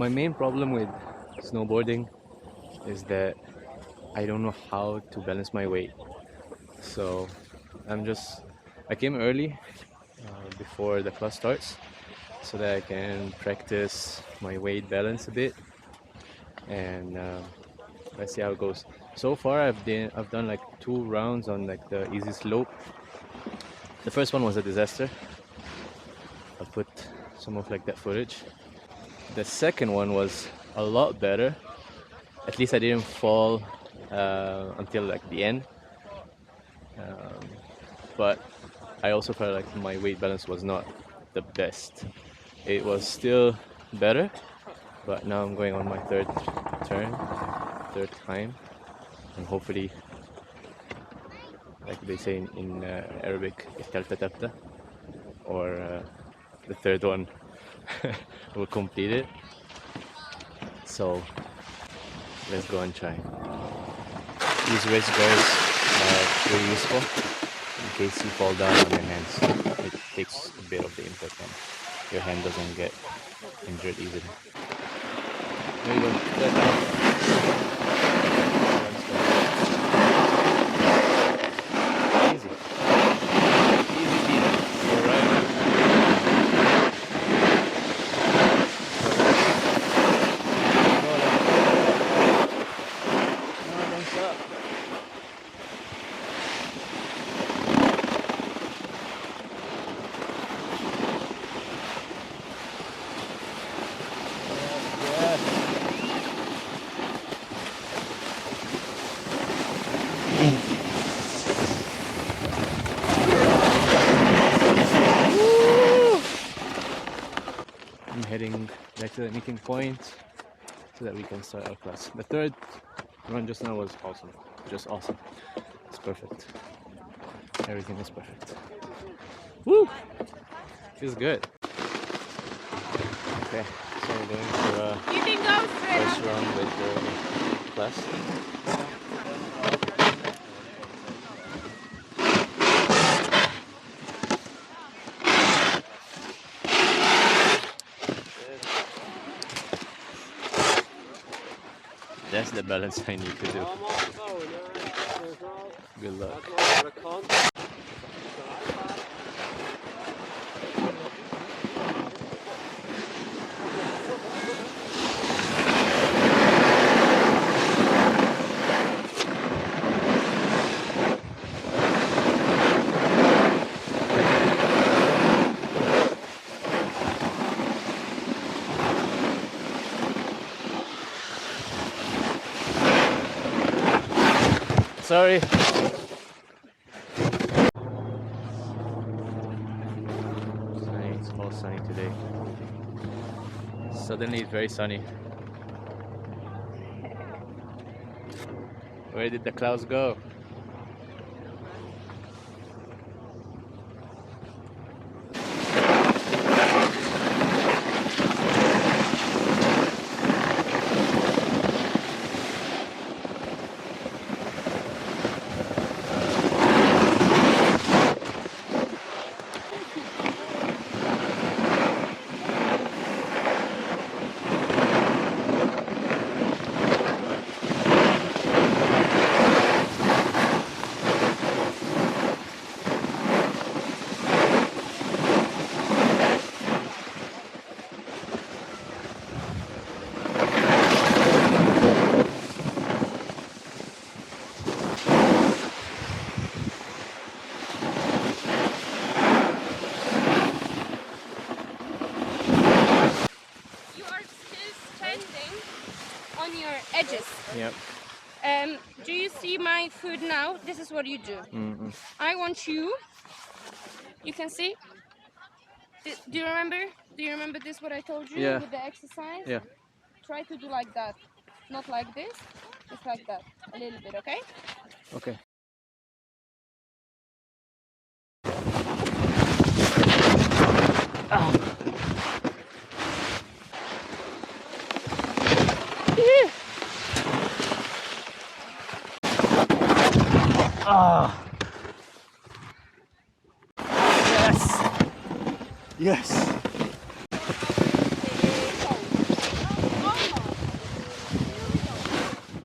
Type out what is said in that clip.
My main problem with snowboarding is that I don't know how to balance my weight. So I came early before the class starts so that I can practice my weight balance a bit, and let's see how it goes. So far, I've done like 2 rounds on like the easy slope. The first one was a disaster. I'll put some of like that footage. The second one was a lot better. At least I didn't fall until like the end. But I also felt like my weight balance was not the best. It was still better, but now I'm going on my third time, and hopefully, like they say in Arabic, الثالثة تبدأ, or the third one will complete it. So let's go and try. These wrist guards are very useful in case you fall down on your hands. It takes a bit of the input and your hand doesn't get injured easily. There you go. Easy. Easy peasy. Alright. No, don't stop. I'm heading back to the meeting point so that we can start our class. The third run just now was awesome. Just awesome. It's perfect. Everything is perfect. Woo! Feels good. Okay, so we're going to You can go straight first up. round with the class. That's the balance I need to do. Good luck. Sorry. Sunny, it's all sunny today. Suddenly it's very sunny. Where did the clouds go? On your edges. Yep. Do you see my foot now? This is what you do. I want you. You can see. Do you remember? Do you remember this? What I told you with the exercise? Yeah. Try to do like that, not like this. Just like that, a little bit. Okay. Okay. Yes! Yes!